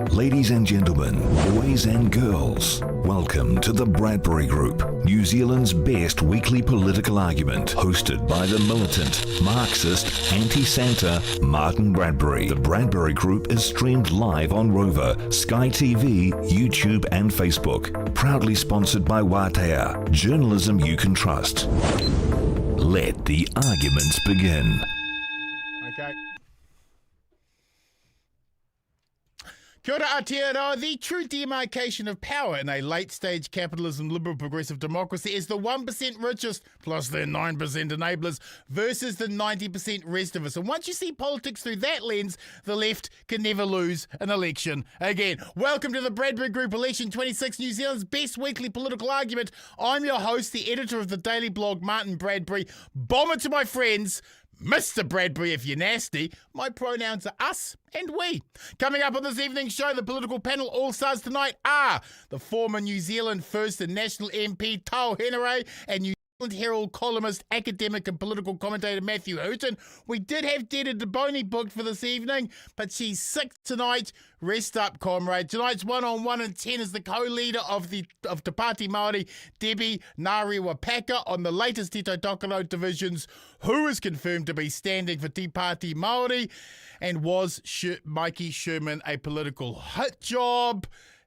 Ladies and gentlemen, boys and girls, welcome to the Bradbury Group, New Zealand's best weekly political argument, hosted by the militant, Marxist, anti-Santa, Martin Bradbury. The Bradbury Group is streamed live on Rover, Sky TV, YouTube and Facebook. Proudly sponsored by Wātea, journalism you can trust. Let the arguments begin. Okay. Kia ora Aotearoa. The true demarcation of power in a late-stage capitalism, liberal progressive democracy is the 1% richest plus their 9% enablers versus the 90% rest of us. And once you see politics through that lens, the left can never lose an election again. Welcome to the Bradbury Group Election 26, New Zealand's best weekly political argument. I'm your host, the editor of the daily blog, Martin Bradbury. Bomber to my friends, Mr. Bradbury, if you're nasty. My pronouns are us and we. Coming up on this evening's show, the political panel all-stars tonight are the former New Zealand First and National MP, Henare, and New Zealand Herald columnist, academic and political commentator Matthew Hooton. We did have Dita Boni booked for this evening, but she's sick tonight. Rest up, comrade. Tonight's 1-on-1 and 10 is the co-leader of Te Pati Māori, Debbie Ngarewa-Packer, on the latest Tai Tokerau divisions. Who is confirmed to be standing for Te Pati Māori? And was Maiki Sherman a political hit job?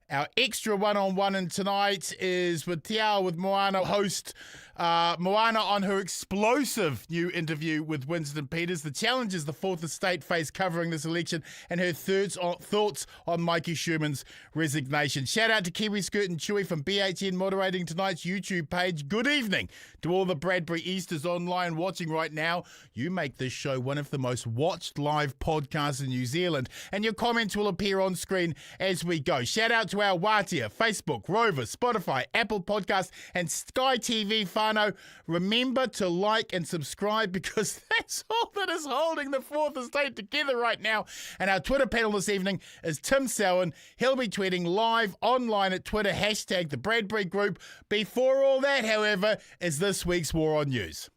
Our extra 1-on-1 and tonight is with Moana host Moana on her explosive new interview with Winston Peters, the challenges the Fourth Estate face covering this election, and her thoughts on Maiki Sherman's resignation. Shout out to Kiwi Skirt and Chewy from BHN moderating tonight's YouTube page. Good evening to all the Bradbury Easters online watching right now. You make this show one of the most watched live podcasts in New Zealand, and your comments will appear on screen as we go. Shout out to our Wātea, Facebook, Rover, Spotify, Apple Podcasts, and Sky TV whānau. Remember to like and subscribe, because that's all that is holding the Fourth Estate together right now. And our Twitter panel this evening is Tim Selwyn. He'll be tweeting live online at Twitter, hashtag the Bradbury Group. Before all that, however, is this week's War on News.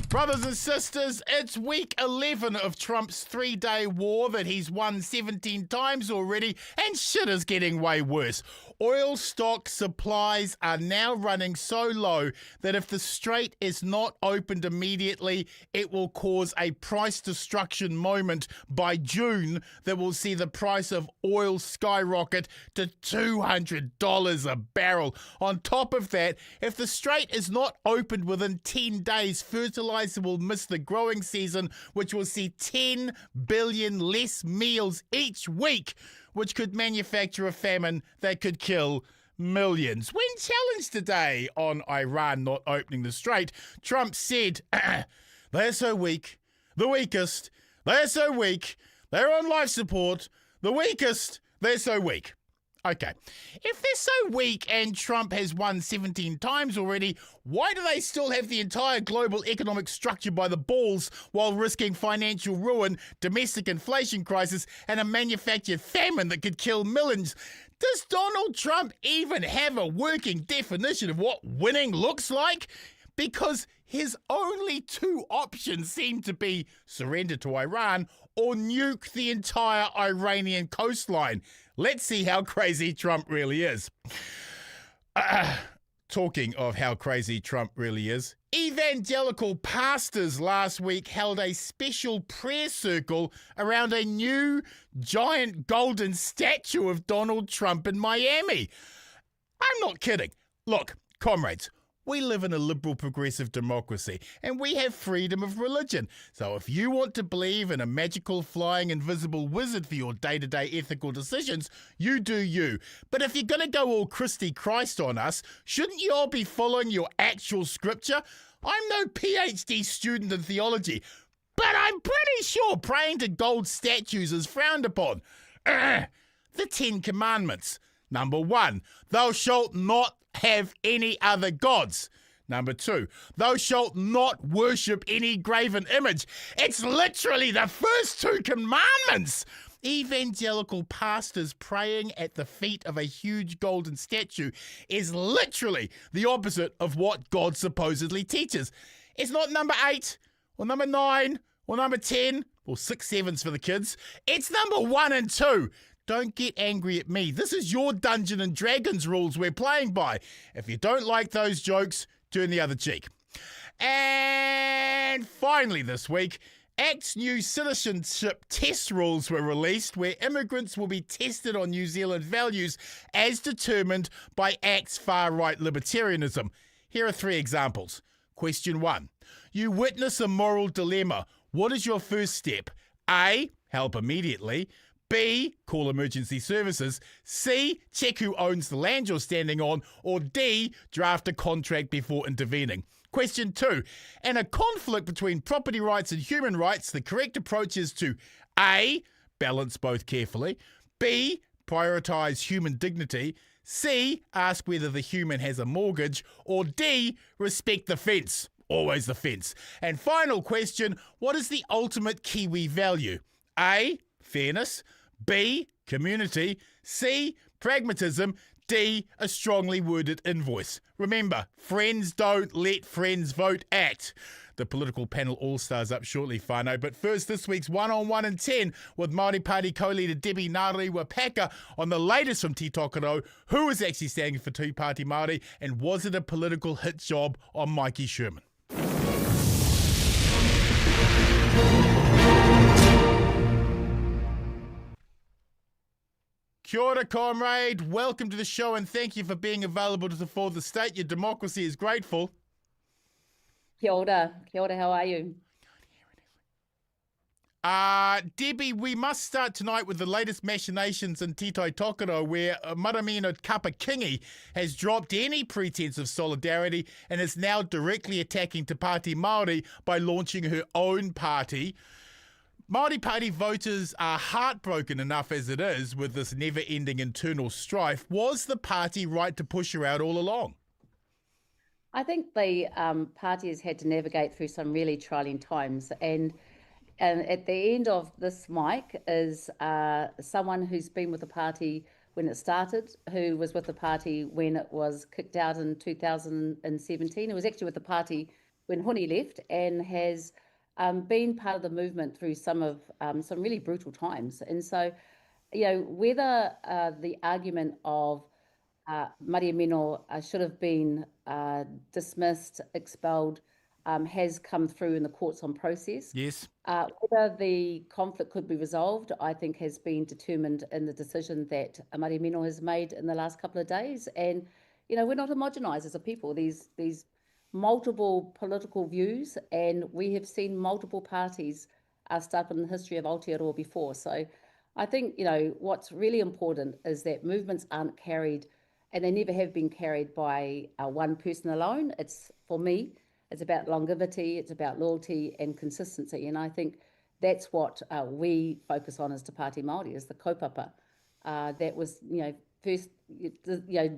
Brothers and sisters, it's week 11 of Trump's 3-day war that he's won 17 times already, and shit is getting way worse. Oil stock supplies are now running so low that if the strait is not opened immediately, it will cause a price destruction moment by June that will see the price of oil skyrocket to $200 a barrel. On top of that, if the strait is not opened within 10 days, fertilizer will miss the growing season, which will see 10 billion less meals each week, which could manufacture a famine that could kill millions. When challenged today on Iran not opening the strait, Trump said, they're so weak, the weakest, they're so weak, they're on life support, the weakest, they're so weak. Okay, if they're so weak and Trump has won 17 times already, why do they still have the entire global economic structure by the balls while risking financial ruin, domestic inflation crisis, and a manufactured famine that could kill millions? Does Donald Trump even have a working definition of what winning looks like? Because his only two options seem to be surrender to Iran or nuke the entire Iranian coastline. Let's see how crazy Trump really is. Talking of how crazy Trump really is, evangelical pastors last week held a special prayer circle around a new giant golden statue of Donald Trump in Miami. I'm not kidding. Look, comrades, we live in a liberal progressive democracy and we have freedom of religion. So if you want to believe in a magical flying invisible wizard for your day-to-day ethical decisions, you do you. But if you're going to go all Christy Christ on us, shouldn't you all be following your actual scripture? I'm no PhD student in theology, but I'm pretty sure praying to gold statues is frowned upon. The 10 Commandments. Number 1, thou shalt not have any other gods. Number 2, thou shalt not worship any graven image. It's literally the first 2 commandments. Evangelical pastors praying at the feet of a huge golden statue is literally the opposite of what God supposedly teaches. It's not number 8 or number 9 Or number 10, or 6 sevens for the kids, it's number 1 and 2. Don't get angry at me. This is your Dungeon and Dragons rules we're playing by. If you don't like those jokes, turn the other cheek. And finally this week, ACT's new citizenship test rules were released, where immigrants will be tested on New Zealand values as determined by ACT's far-right libertarianism. Here are 3 examples. Question 1. You witness a moral dilemma. What is your first step? A. Help immediately. B. Call emergency services. C. Check who owns the land you're standing on. Or D. Draft a contract before intervening. Question 2. In a conflict between property rights and human rights, the correct approach is to A. Balance both carefully. B. Prioritise human dignity. C. Ask whether the human has a mortgage. Or D. Respect the fence. Always the fence. And final question, what is the ultimate Kiwi value? A. Fairness. B. Community. C. Pragmatism. D. A strongly worded invoice. Remember, friends don't let friends vote ACT. The political panel all-stars up shortly, whānau. But first, this week's 1-on-1 in 10 with Māori Party co-leader Debbie Ngarewa-Packer on the latest from Tai Tokerau, who is actually standing for Te Pati Māori, and was it a political hit job on Maiki Sherman? Kia ora, comrade. Welcome to the show and thank you for being available to support the state. Your democracy is grateful. Kia ora, how are you? Debbie, we must start tonight with the latest machinations in Tai Tokerau, where Maramino Kapa Kingi has dropped any pretense of solidarity and is now directly attacking Te Pati Māori by launching her own party. Māori Party voters are heartbroken enough as it is with this never-ending internal strife. Was the party right to push her out all along? I think the party has had to navigate through some really trying times, and at the end of this mic is someone who's been with the party when it started, who was with the party when it was kicked out in 2017. It was actually with the party when Hooton left, and has been part of the movement through some really brutal times. And so, whether the argument of Maria should have been dismissed, expelled, has come through in the courts on process. Yes. Whether the conflict could be resolved, I think, has been determined in the decision that Maria has made in the last couple of days. And, we're not homogenised as a people. These multiple political views, and we have seen multiple parties start in the history of Aotearoa before. So I think, what's really important is that movements aren't carried, and they never have been carried by one person alone. For me, it's about longevity, it's about loyalty and consistency. And I think that's what we focus on as Te Pati Māori, is the kaupapa that was, first,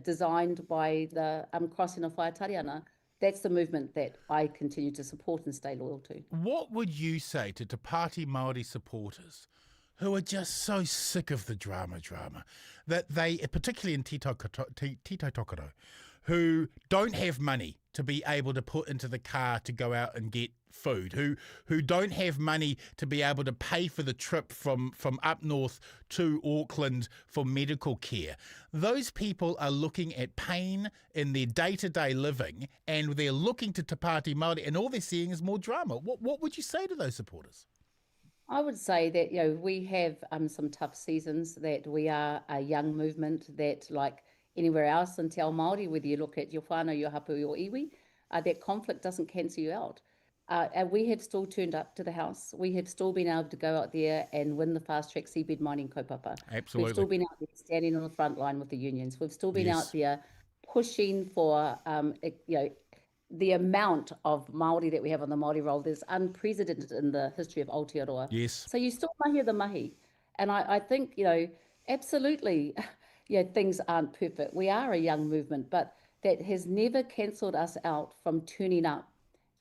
designed by the crossing of Whaitariana. That's the movement that I continue to support and stay loyal to. What would you say to Te Pati Māori supporters who are just so sick of the drama, that they, particularly in Tai Tokerau, who don't have money to be able to put into the car to go out and get food, who don't have money to be able to pay for the trip from up north to Auckland for medical care? Those people are looking at pain in their day-to-day living, and they're looking to Te Pati Māori, and all they're seeing is more drama. What would you say to those supporters? I would say that, we have some tough seasons, that we are a young movement that, like anywhere else in Te Ao Māori, whether you look at your whānau, your hapu, your iwi, that conflict doesn't cancel you out. And we have still turned up to the House. We have still been able to go out there and win the fast-track seabed mining kaupapa. Absolutely. We've still been out there standing on the front line with the unions. We've still been out there pushing for, the amount of Māori that we have on the Māori roll. There's unprecedented in the history of Aotearoa. Yes. So you still mahi the mahi. And I think, absolutely, things aren't perfect. We are a young movement, but that has never cancelled us out from turning up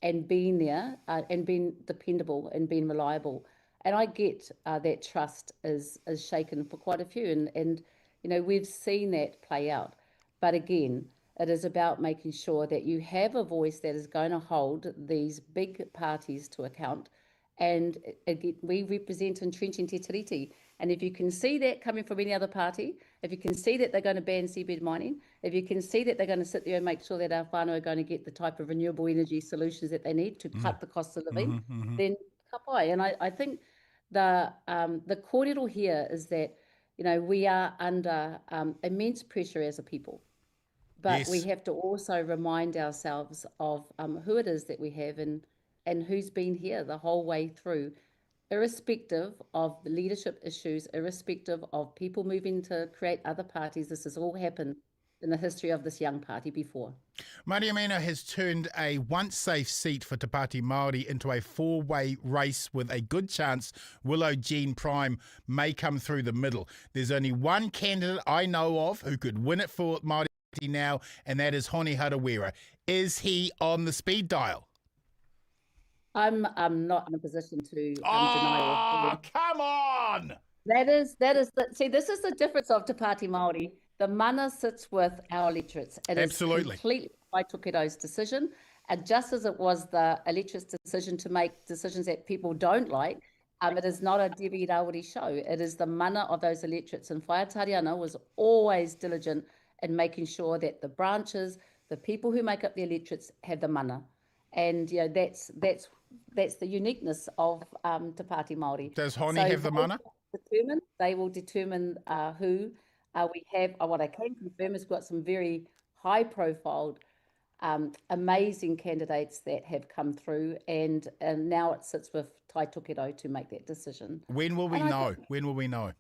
and being there and being dependable and being reliable. And I get that trust is shaken for quite a few. And we've seen that play out. But again, it is about making sure that you have a voice that is going to hold these big parties to account, And we represent entrenching Te Tiriti. And if you can see that coming from any other party, if you can see that they're going to ban seabed mining, if you can see that they're going to sit there and make sure that our whānau are going to get the type of renewable energy solutions that they need to cut the cost of living, then ka pai. And I think the kōrero here is that, we are under immense pressure as a people. But we have to also remind ourselves of who it is that we have and who's been here the whole way through, irrespective of the leadership issues, irrespective of people moving to create other parties. This has all happened in the history of this young party before. Māori Mena has turned a once safe seat for Te Pati Māori into a four-way race with a good chance Willow Jean Prime may come through the middle. There's only one candidate I know of who could win it for Māori Party now, and that is Hone Harawira. Is he on the speed dial? I'm not in a position to deny Oh, come on! this is the difference of Te Pati Māori. The mana sits with our electorates. It Absolutely. is completely Tai Tokerau's decision. And just as it was the electorate's decision to make decisions that people don't like, it is not a Debbie Ngarewa-Packer show. It is the mana of those electorates. And Whaiatariana was always diligent in making sure that the branches, the people who make up the electorates have the mana. And that's the uniqueness of Te Pati Māori. Does Hone have the mana? They will determine who we have. What I can confirm is we've got some very high-profile, amazing candidates that have come through, and now it sits with Tai Tokerau to make that decision. When will we know? When will we know?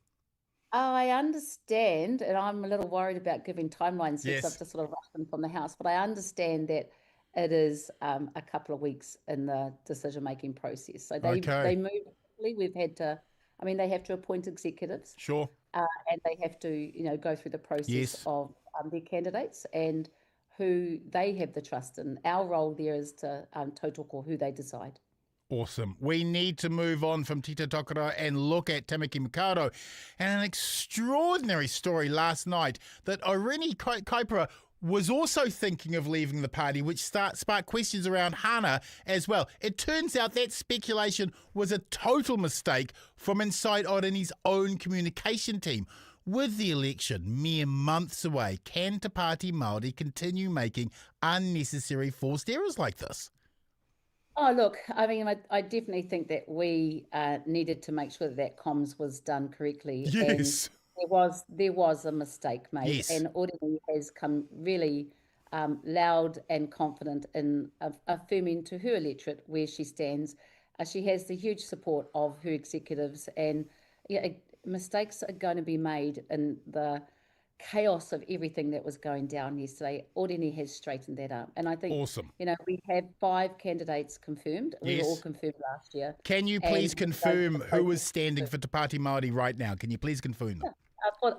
I understand, and I'm a little worried about giving timelines because I've just sort of rushed in from the house, but I understand that it is a couple of weeks in the decision-making process. So they move quickly. We've had to, they have to appoint executives. Sure. And they have to, go through the process of their candidates and who they have the trust in. Our role there is to tautoko who they decide. Awesome. We need to move on from Te Tokerau and look at Tamaki Makaurau. And an extraordinary story last night that Irene Kaipara was also thinking of leaving the party, which sparked questions around Hana as well. It turns out that speculation was a total mistake from inside Irene's own communication team. With the election mere months away, can Te Pati Māori continue making unnecessary forced errors like this? Oh, look, I definitely think that we needed to make sure that comms was done correctly. Yes. And there was a mistake made, and Audrey has come really loud and confident in affirming to her electorate where she stands. She has the huge support of her executives, and mistakes are going to be made in the chaos of everything that was going down yesterday. Audrey has straightened that up, and I think we have 5 candidates confirmed. We were all confirmed last year. Can you please confirm who is standing for Te Pati Māori right now? Can you please confirm them?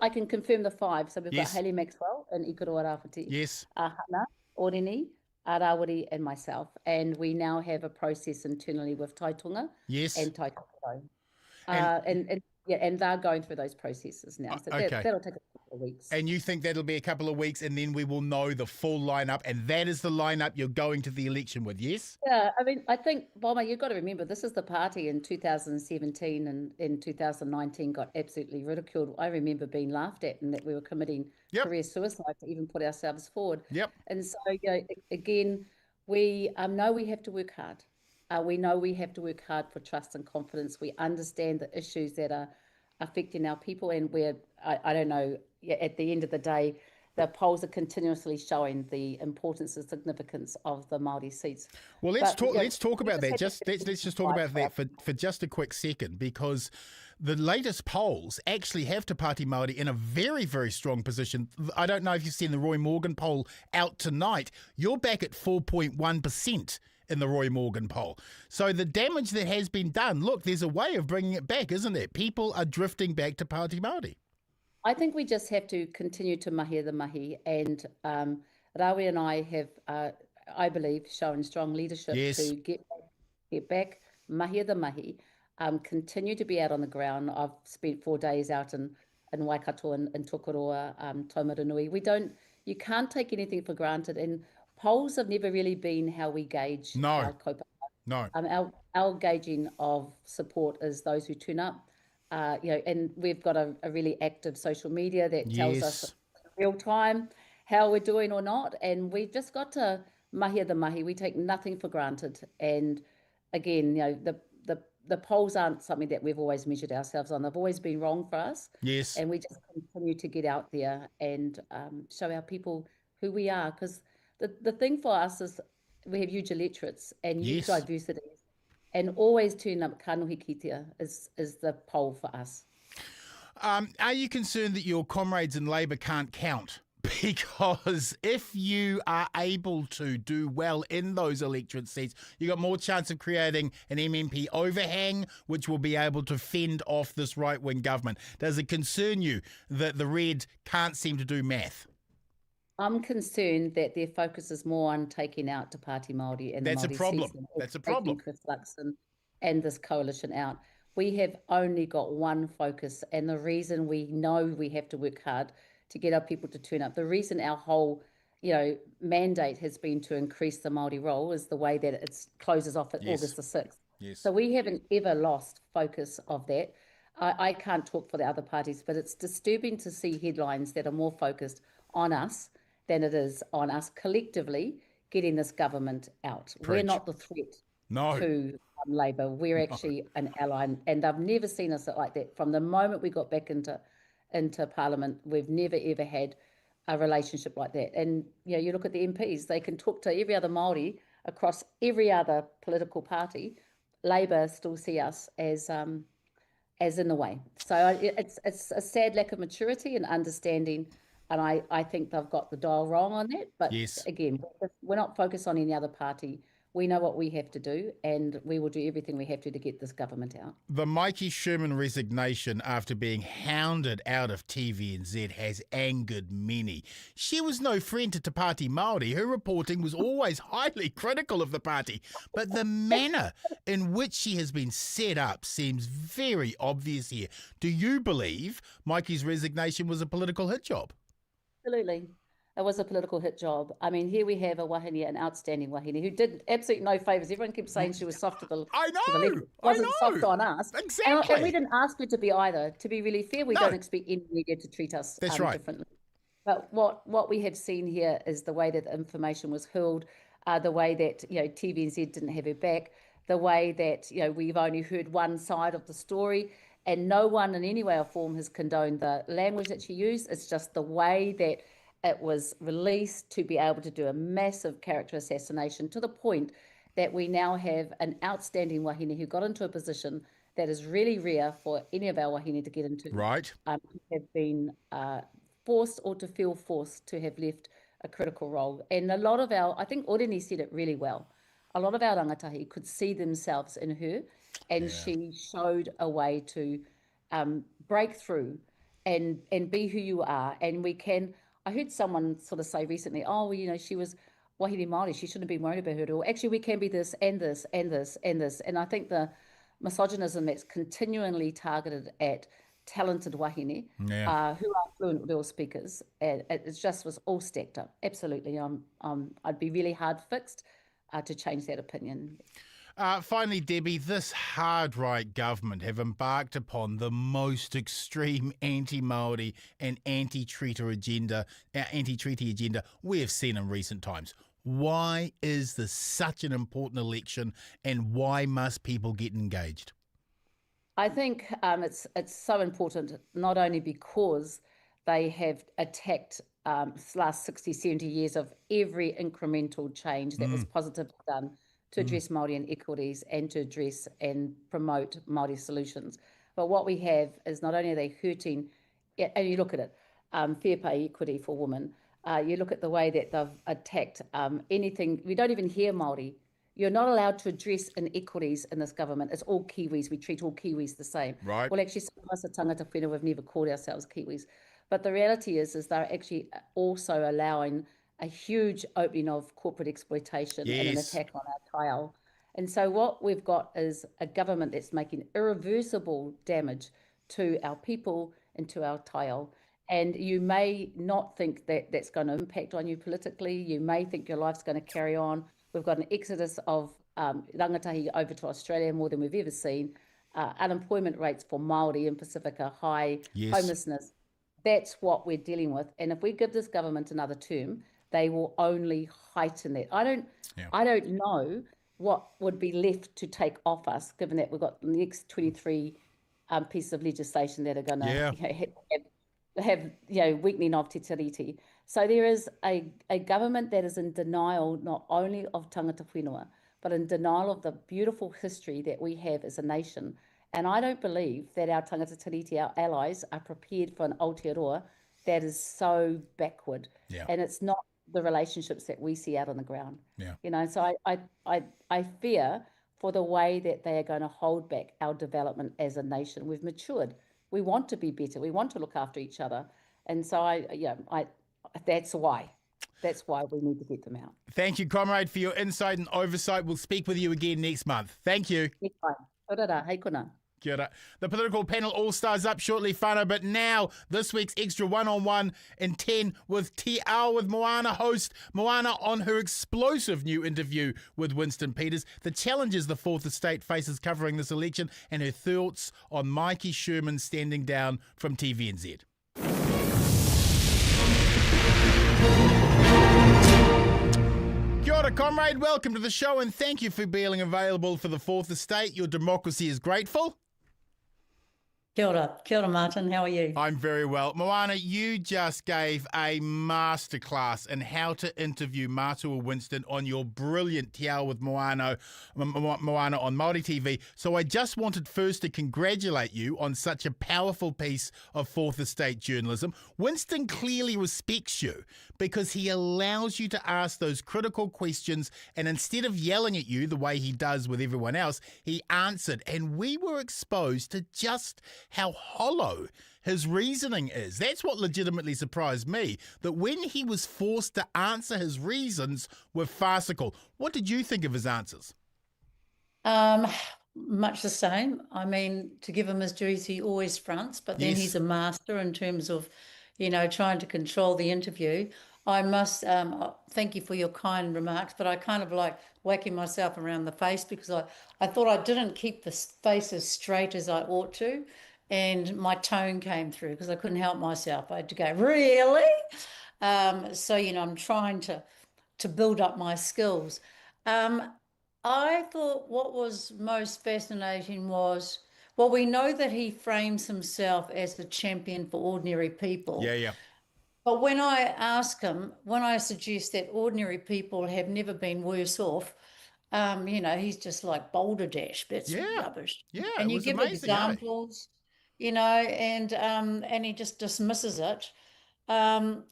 I can confirm the 5. So we've got Hayley Maxwell and Ikaroa Rāwhiti. Yes. Hana, Aureni, Arawari and myself. And we now have a process internally with Taitonga and Tai Tokerau. And they're going through those processes now. So that'll take a couple of weeks. And you think that'll be a couple of weeks and then we will know the full lineup, and that is the lineup you're going to the election with, yes? Yeah, I think, Boma, you've got to remember, this is the party in 2017 and in 2019 got absolutely ridiculed. I remember being laughed at and that we were committing career suicide to even put ourselves forward. And so, again, we know we have to work hard. We know we have to work hard for trust and confidence. We understand the issues that are affecting our people, and I don't know, at the end of the day, the polls are continuously showing the importance and significance of the Māori seats. Well, let's talk about that. Let's just talk about that for just a quick second, because the latest polls actually have Te Pati Māori in a very, very strong position. I don't know if you've seen the Roy Morgan poll out tonight. You're back at 4.1%. in the Roy Morgan poll. So the damage that has been done, look, there's a way of bringing it back, isn't there? People are drifting back to Pāti Māori. I think we just have to continue to mahia the mahi, and Rawi and I have, I believe, shown strong leadership to get back, mahia the mahi, continue to be out on the ground. I've spent 4 days out in Waikato and Tokoroa, Taumaranui. You can't take anything for granted, and polls have never really been how we gauge our No. Our gauging of support is those who turn up, and we've got a really active social media that tells us real time how we're doing or not, and we've just got to mahia the mahi. We take nothing for granted, and again, the polls aren't something that we've always measured ourselves on. They've always been wrong for us. Yes. And we just continue to get out there and show our people who we are. Because the thing for us is we have huge electorates and huge diversity. And always turn up kanohi kitea is the poll for us. Are you concerned that your comrades in Labour can't count? Because if you are able to do well in those electorate seats, you've got more chance of creating an MMP overhang, which will be able to fend off this right-wing government. Does it concern you that the Red can't seem to do math? I'm concerned that their focus is more on taking out Te Pati Māori and That's the Māori a problem. season, That's a problem. Chris Luxon and this coalition out. We have only got one focus, and the reason we know we have to work hard to get our people to turn up, the reason our whole, mandate has been to increase the Māori role is the way that it closes off at August the 6th. Yes. So we haven't ever lost focus of that. I can't talk for the other parties, but it's disturbing to see headlines that are more focused on us than it is on us collectively getting this government out. Preach. We're not the threat to Labour. We're actually an ally, and they've never seen us like that. From the moment we got back into Parliament, we've never ever had a relationship like that. And you look at the MPs; they can talk to every other Māori across every other political party. Labour still see us as in the way. So it's a sad lack of maturity and understanding. And I think they've got the dial wrong on that. But again, we're not focused on any other party. We know what we have to do, and we will do everything we have to get this government out. The Maiki Sherman resignation after being hounded out of TVNZ has angered many. She was no friend to Te Pati Māori. Her reporting was always highly critical of the party. But the manner in which she has been set up seems very obvious here. Do you believe Maiki's resignation was a political hit job? Absolutely. It was a political hit job. I mean, here we have a wahine, an outstanding wahine, who did absolutely no favours. Everyone keeps saying she was soft to the I know, to the left. Wasn't soft on us. Exactly. And we didn't ask her to be either. To be really fair, we don't expect any media to treat us differently. But what we have seen here is the way that the information was hurled, the way that TVNZ didn't have her back, the way that we've only heard one side of the story, and no one in any way or form has condoned the language that she used. It's just the way that it was released to be able to do a massive character assassination to the point that we now have an outstanding wahine who got into a position that is really rare for any of our wahine to get into. Right. Have been forced or to feel forced to have left a critical role. And a lot of I think Oreni said it really well, a lot of our rangatahi could see themselves in her, and she showed a way to break through and be who you are. And we can... I heard someone sort of say recently, she was wahine Māori, she shouldn't have been worried about her at all. Actually, we can be this and this and this and this. And I think the misogynism that's continually targeted at talented wahine who are fluent Reo speakers, it just was all stacked up. Absolutely. I'd be really hard-fixed to change that opinion. Finally, Debbie, this hard right government have embarked upon the most extreme anti-Māori and anti-treaty agenda we have seen in recent times. Why is this such an important election, and why must people get engaged? I think it's so important, not only because they have attacked the last 60, 70 years of every incremental change that was positively done to address Māori inequities and to address and promote Māori solutions. But what we have is not only are they hurting, and you look at it, fair pay equity for women, you look at the way that they've attacked anything. We don't even hear Māori. You're not allowed to address inequities in this government. It's all Kiwis. We treat all Kiwis the same. Right. Well, actually, some of us are tangata whenua, we've never called ourselves Kiwis. But the reality is they're actually also allowing a huge opening of corporate exploitation and an attack on our taiao. And so what we've got is a government that's making irreversible damage to our people and to our taiao. And you may not think that that's going to impact on you politically. You may think your life's going to carry on. We've got an exodus of rangatahi over to Australia, more than we've ever seen. Unemployment rates for Māori in Pacifica high, Yes. homelessness. That's what we're dealing with. And if we give this government another term, they will only heighten that. I don't know what would be left to take off us, given that we've got the next 23 pieces of legislation that are going to have weakening of te tiriti. So there is a government that is in denial not only of tangata whenua, but in denial of the beautiful history that we have as a nation. And I don't believe that our tangata tiriti, our allies, are prepared for an Aotearoa that is so backward. Yeah. And it's not the relationships that we see out on the ground. Yeah. So I fear for the way that they are going to hold back our development as a nation. We've matured. We want to be better. We want to look after each other. And so that's why we need to get them out. Thank you, comrade, for your insight and oversight. We'll speak with you again next month. Thank you. Hei kona. Kia ora. The political panel all stars up shortly, whānau, but now this week's extra one-on-one in 10 with Te Ao with Moana host Moana on her explosive new interview with Winston Peters, the challenges the Fourth Estate faces covering this election, and her thoughts on Maiki Sherman standing down from TVNZ. Kia ora, comrade. Welcome to the show and thank you for being available for the Fourth Estate. Your democracy is grateful. Kia ora, Martin. How are you? I'm very well. Moana, you just gave a masterclass in how to interview Mātua Winston on your brilliant Te Ao with Moana on Māori TV. So I just wanted first to congratulate you on such a powerful piece of Fourth Estate journalism. Winston clearly respects you because he allows you to ask those critical questions, and instead of yelling at you the way he does with everyone else, he answered, and we were exposed to just how hollow his reasoning is. That's what legitimately surprised me, that when he was forced to answer, his reasons were farcical. What did you think of his answers? Much the same. I mean, to give him his dues, he always fronts, but then he's a master in terms of, trying to control the interview. I must thank you for your kind remarks, but I kind of like whacking myself around the face because I thought I didn't keep the face as straight as I ought to, and my tone came through because I couldn't help myself. I had to go, really? So, I'm trying to build up my skills. I thought what was most fascinating was, well, we know that he frames himself as the champion for ordinary people. Yeah. But when I ask him, when I suggest that ordinary people have never been worse off, he's just like Boulder Dash. That's rubbish. Yeah, and you give amazing, examples, and he just dismisses it. And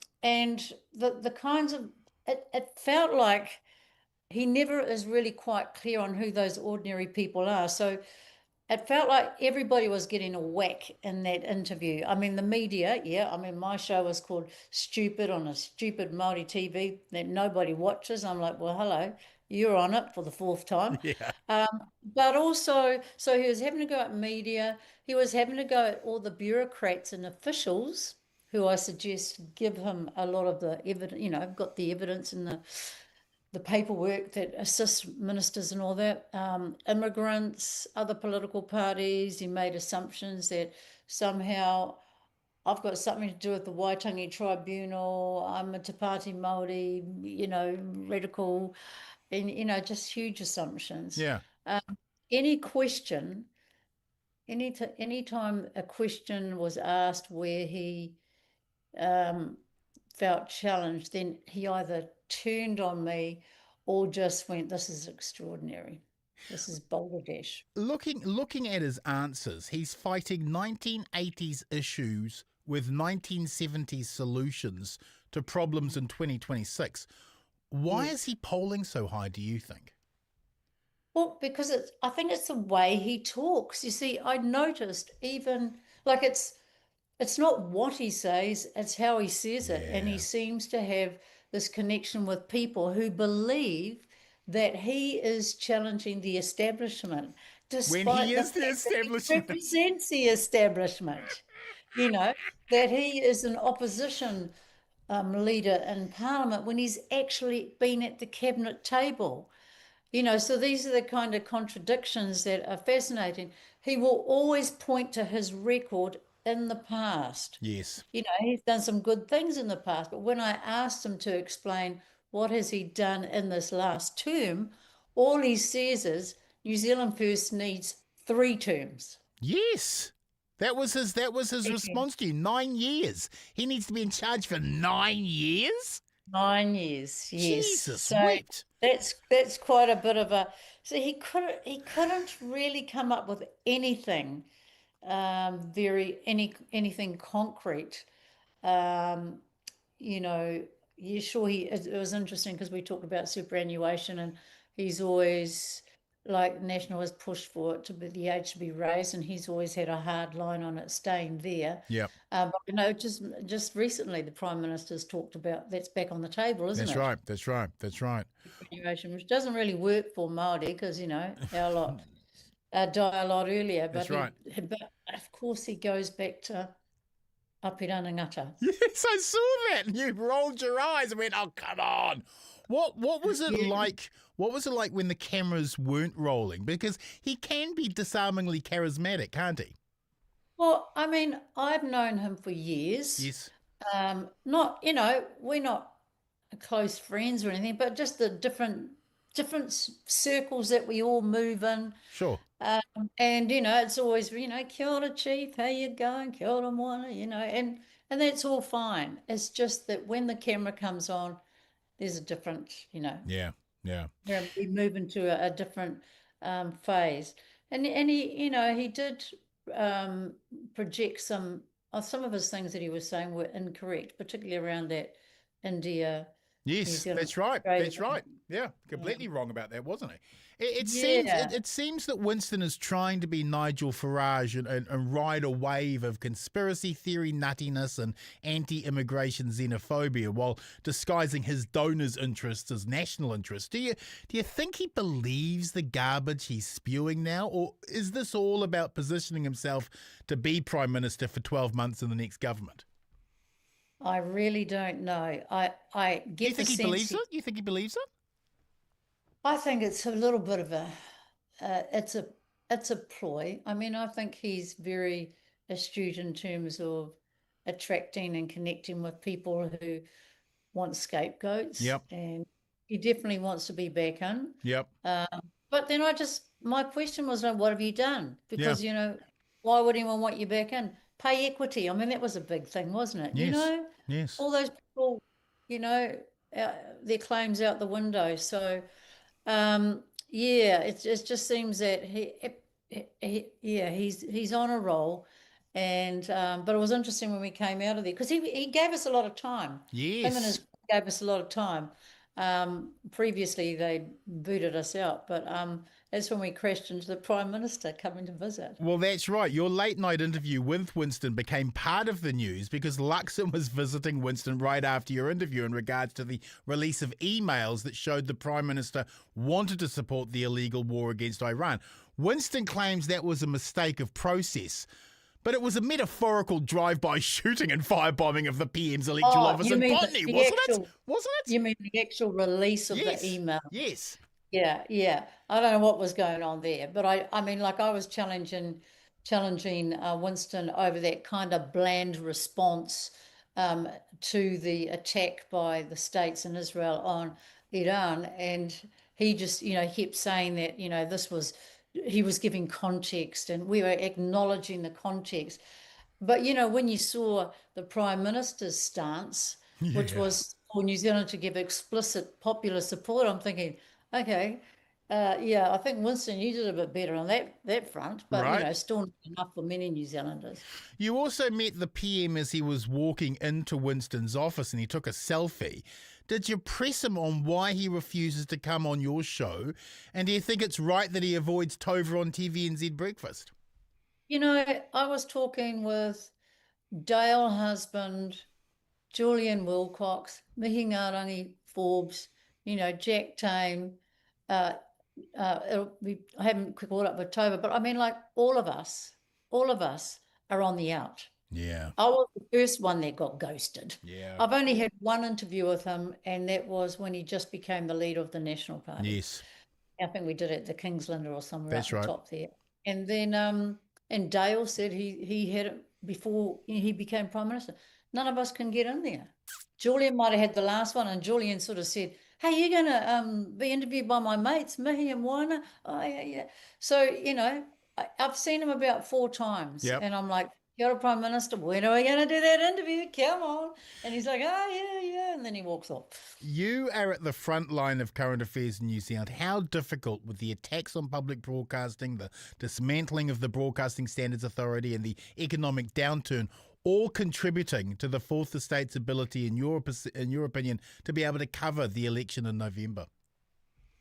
the kinds of, it felt like he never is really quite clear on who those ordinary people are. So it felt like everybody was getting a whack in that interview. I mean, the media, my show was called Stupid on a stupid Māori TV that nobody watches. I'm like, well, hello, you're on it for the fourth time. Yeah. But also, so he was having to go at media. He was having to go at all the bureaucrats and officials who I suggest give him a lot of the evidence, got the evidence and the paperwork that assists ministers and all that, immigrants, other political parties. He made assumptions that somehow I've got something to do with the Waitangi Tribunal, I'm a Te Pati Māori, radical, and, just huge assumptions. Yeah. Any question, anytime a question was asked where he felt challenged, then he either turned on me or just went, this is extraordinary. This is Boulder Dash. Looking at his answers, he's fighting 1980s issues with 1970s solutions to problems in 2026. Why is he polling so high, do you think? Well, because I think it's the way he talks. You see, I noticed even, like it's not what he says, it's how he says it. And he seems to have this connection with people who believe that he is challenging the establishment. Despite When he is the establishment. He represents the establishment. That he is an opposition leader in Parliament when he's actually been at the cabinet table. So these are the kind of contradictions that are fascinating. He will always point to his record in the past. Yes. He's done some good things in the past, but when I asked him to explain what has he done in this last term, all he says is New Zealand First needs 3 terms. Yes. That was his response to you. 9 years. He needs to be in charge for 9 years? 9 years, yes. Jesus so wept. that's quite a bit of a. So he couldn't really come up with anything, anything concrete. Yeah, sure. It was interesting because we talked about superannuation, and he's always like National has pushed for it to be the age to be raised, and he's always had a hard line on it staying there. Yeah. But just recently the Prime Minister's talked about that's back on the table, isn't it? That's right. Superannuation, which doesn't really work for Māori because our lot die a lot earlier. That's but right. But of course he goes back to Apirana Ngata. Yes, I saw that. And you rolled your eyes and went, "Oh, come on." What was it like? What was it like when the cameras weren't rolling? Because he can be disarmingly charismatic, can't he? Well, I mean, I've known him for years. Yes. Not, we're not close friends or anything, but just the different circles that we all move in. Sure. And it's always, kia ora, chief, how you going? Kia ora, moana, and that's all fine. It's just that when the camera comes on, there's a different, Yeah. we move into a different phase. And he, he did project some of his things that he was saying were incorrect, particularly around that India. Yes, that's right. Australia. That's right. Yeah, completely wrong about that, wasn't he? Yeah. It seems that Winston is trying to be Nigel Farage and ride a wave of conspiracy theory nuttiness and anti-immigration xenophobia while disguising his donors' interests as national interests. Do you think he believes the garbage he's spewing now, or is this all about positioning himself to be Prime Minister for 12 months in the next government? I really don't know. I get You think he believes it? You think he believes it? I think it's a little bit of it's a ploy. I mean, I think he's very astute in terms of attracting and connecting with people who want scapegoats. Yep. And he definitely wants to be back in. Yep. But then my question was, what have you done? Because, why would anyone want you back in? Pay equity. I mean, that was a big thing, wasn't it? Yes. Yes. All those people, their claims out the window. So, it just seems that he's on a roll. And but it was interesting when we came out of there because he gave us a lot of time. Yes. Him and his gave us a lot of time. Previously they booted us out, but that's when we crashed into the Prime Minister coming to visit. Well, that's right. Your late night interview with Winston became part of the news because Luxon was visiting Winston right after your interview in regards to the release of emails that showed the Prime Minister wanted to support the illegal war against Iran. Winston claims that was a mistake of process, but it was a metaphorical drive-by shooting and firebombing of the PM's electoral office in Boni, wasn't it? Wasn't it? You mean the actual release of the email? Yes. Yeah. I don't know what was going on there, but I mean, like I was challenging Winston over that kind of bland response to the attack by the states and Israel on Iran, and he just kept saying that he was giving context and we were acknowledging the context. But, when you saw the Prime Minister's stance, which was for New Zealand to give explicit popular support, I'm thinking, okay, I think, Winston, you did a bit better on that front, but, right. Still not enough for many New Zealanders. You also met the PM as he was walking into Winston's office and he took a selfie. Did you press him on why he refuses to come on your show? And do you think it's right that he avoids Tova on TVNZ Breakfast? I was talking with Dale Husband, Julian Wilcox, Mihi Ngarangi Forbes, Jack Tame. I haven't caught up with Tova, but I mean, like all of us are on the out. Yeah. I was the first one that got ghosted. Yeah. I've only had one interview with him, and that was when he just became the leader of the National Party. Yes. I think we did it at the Kingsland or somewhere That's up right. the top there. And then and Dale said he had it before he became Prime Minister. None of us can get in there. Julian might have had the last one, and Julian sort of said, "Hey, you're going to be interviewed by my mates, Mihi and Moana." Oh, yeah, yeah. So, I've seen him about 4 times, Yep. and I'm like, "You're a Prime Minister. When are we going to do that interview? Come on." And he's like, "Oh, yeah, yeah." And then he walks off. You are at the front line of current affairs in New Zealand. How difficult, with the attacks on public broadcasting, the dismantling of the Broadcasting Standards Authority, and the economic downturn, all contributing to the Fourth Estate's ability, in your opinion, to be able to cover the election in November?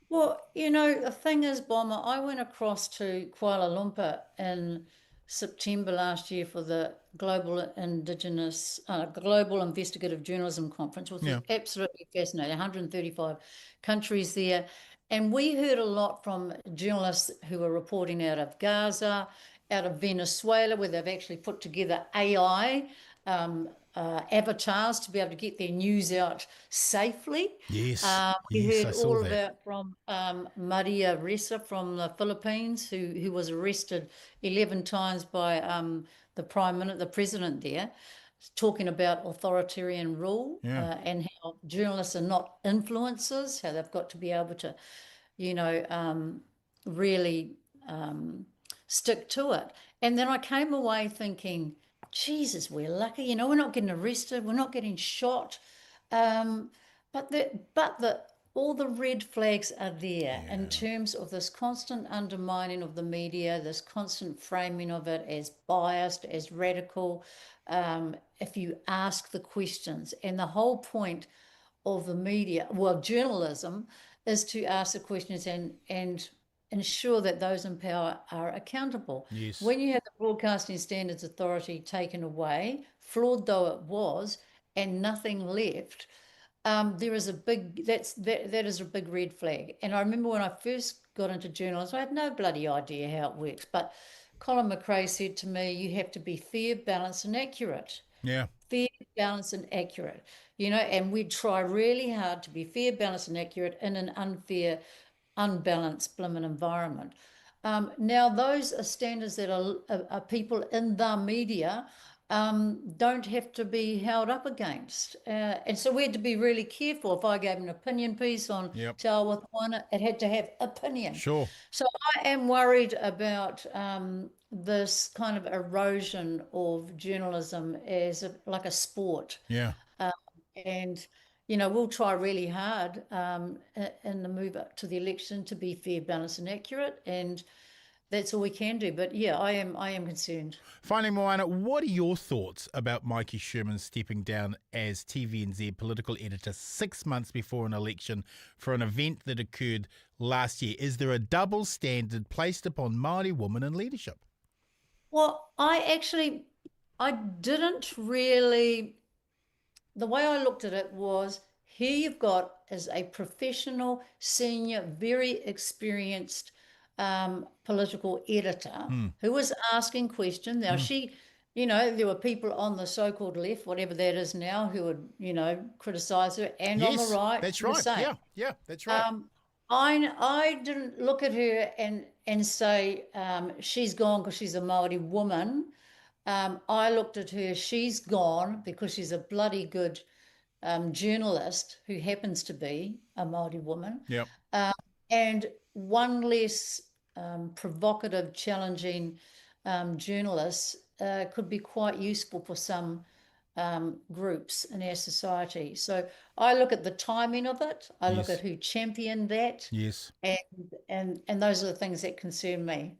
Well, the thing is, Bomber, I went across to Kuala Lumpur in September last year for the Global Investigative Journalism Conference, which was absolutely fascinating. 135 countries there. And we heard a lot from journalists who were reporting out of Gaza, out of Venezuela, where they've actually put together AI avatars to be able to get their news out safely. Yes. We Yes, I heard saw all that. about from Maria Ressa from the Philippines, who was arrested 11 times by the president there, talking about authoritarian rule and how journalists are not influencers, how they've got to be able to, really stick to it. And then I came away thinking, Jesus, we're lucky. We're not getting arrested. We're not getting shot. But all the red flags are there in terms of this constant undermining of the media, this constant framing of it as biased, as radical. If you ask the questions, and the whole point of the media, well, journalism, is to ask the questions and ensure that those in power are accountable. Yes. When you have the Broadcasting Standards Authority taken away, flawed though it was, and nothing left, there is that is a big red flag. And I remember when I first got into journalism, I had no bloody idea how it works. But Colin McRae said to me, "You have to be fair, balanced, and accurate." Yeah. Fair, balanced, and accurate. And we try really hard to be fair, balanced, and accurate in an unfair, unbalanced blimmin' environment. Now, those are standards that are people in the media don't have to be held up against. And so we had to be really careful. If I gave an opinion piece on Te Awa with Moana, it had to have opinion. Sure. So I am worried about this kind of erosion of journalism as like a sport. Yeah. And we'll try really hard in the move up to the election to be fair, balanced, and accurate, and that's all we can do. But yeah, I am concerned. Finally, Moana, what are your thoughts about Maiki Sherman stepping down as TVNZ political editor 6 months before an election for an event that occurred last year? Is there a double standard placed upon Māori women in leadership? Well, I didn't really. The way I looked at it was, here you've got as a professional, senior, very experienced political editor who was asking questions. Now there were people on the so-called left, whatever that is now, who would, criticise her, and on the right, that's right. the same. Yeah, that's right. I didn't look at her and say she's gone because she's a Māori woman. I looked at her, she's gone because she's a bloody good journalist who happens to be a Māori woman. Yep. And one less provocative, challenging journalist could be quite useful for some groups in our society. So I look at the timing of it. I look at who championed that. Yes. And those are the things that concern me.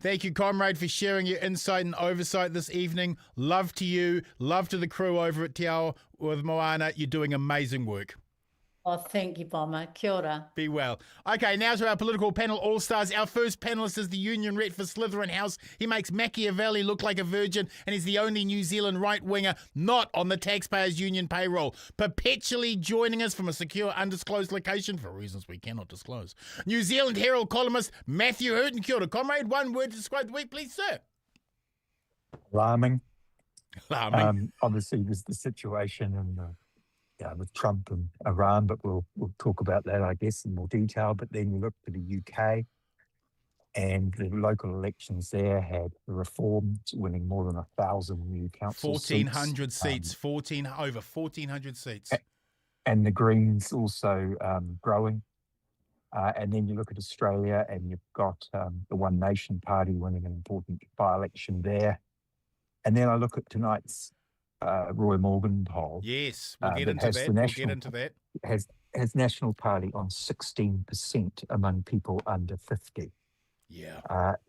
Thank you, comrade, for sharing your insight and oversight this evening. Love to you. Love to the crew over at Te Awa with Moana. You're doing amazing work. Oh, thank you, Bomber. Kia ora. Be well. Okay, now to our political panel all-stars. Our first panellist is the union rep for Slytherin House. He makes Machiavelli look like a virgin, and he's the only New Zealand right-winger not on the taxpayers' union payroll. Perpetually joining us from a secure, undisclosed location for reasons we cannot disclose. New Zealand Herald columnist Matthew Hooton. Kia ora, comrade. One word to describe the week, please, sir. Alarming. Alarming. Obviously, there's the situation in with Trump and Iran, but we'll talk about that, I guess, in more detail. But then you look to the UK, and the local elections there had the Reforms winning more than 1,000 new council 1,400 seats. seats, over 1,400 seats. And the Greens also growing. And then you look at Australia, and you've got the One Nation Party winning an important by-election there. And then I look at tonight's Roy Morgan poll. Yes, we'll get into that. Has National Party on 16% among people under 50. Yeah.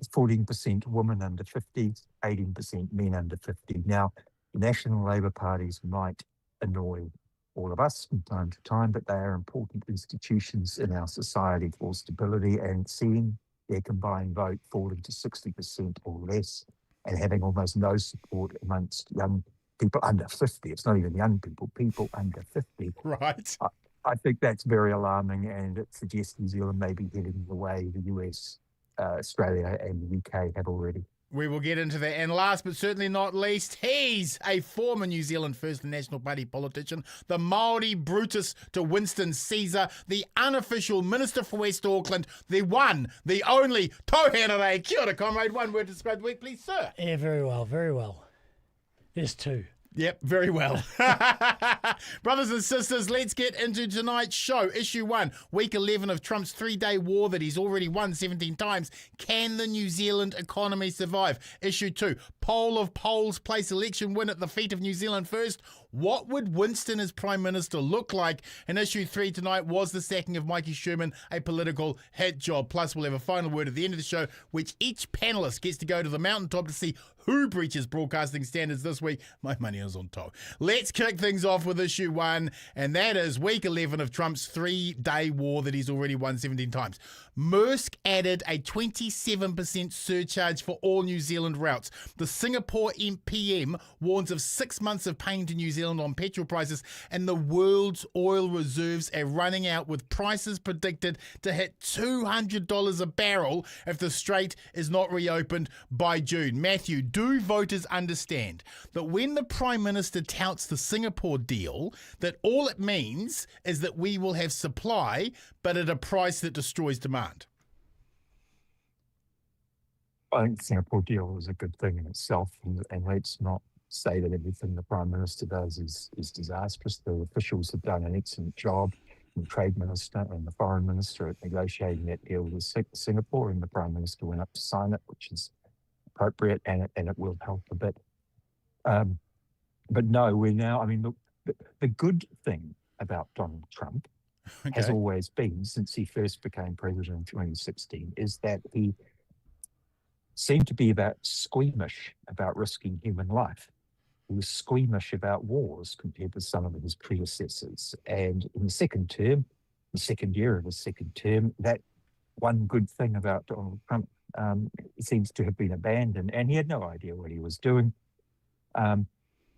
14% women under 50, 18% men under 50. Now, the National Labour parties might annoy all of us from time to time, but they are important institutions in our society for stability, and seeing their combined vote falling to 60% or less and having almost no support amongst young people under 50. It's not even young people, people under 50. Right. I think that's very alarming, and it suggests New Zealand may be heading the way the US, Australia and the UK have already. We will get into that. And last but certainly not least, he's a former New Zealand First National Party politician, the Māori Brutus to Winston Caesar, the unofficial Minister for West Auckland, the one, the only, Tau Henare. Kia ora, comrade. One word to describe the week, please, sir. Yeah, very well, very well. There's two. Yep, very well. Brothers and sisters, let's get into tonight's show. Issue 1, week 11 of Trump's 3-day war that he's already won 17 times. Can the New Zealand economy survive? Issue 2, poll of polls place election win at the feet of New Zealand First. What would Winston as Prime Minister look like? And issue 3 tonight was the sacking of Maiki Sherman, a political hit job. Plus, we'll have a final word at the end of the show, which each panellist gets to go to the mountaintop to see who breaches broadcasting standards this week. My money is on top. Let's kick things off with issue 1, and that is week 11 of Trump's 3-day war that he's already won 17 times. Maersk added a 27% surcharge for all New Zealand routes. The Singapore PM warns of 6 months of pain to New Zealand on petrol prices, and the world's oil reserves are running out, with prices predicted to hit $200 a barrel if the strait is not reopened by June. Matthew, do voters understand that when the Prime Minister touts the Singapore deal, that all it means is that we will have supply, but at a price that destroys demand? I think the Singapore deal is a good thing in itself, and let's not say that everything the Prime Minister does is disastrous. The officials have done an excellent job, the Trade Minister and the Foreign Minister, at negotiating that deal with Singapore, and the Prime Minister went up to sign it, which is appropriate, and it will help a bit. But no, we're now, I mean, look, the good thing about Donald Trump has always been, since he first became president in 2016, is that he seemed to be squeamish about risking human life. He was squeamish about wars compared with some of his predecessors. And in the second year of his second term, that one good thing about Donald Trump seems to have been abandoned, and he had no idea what he was doing. But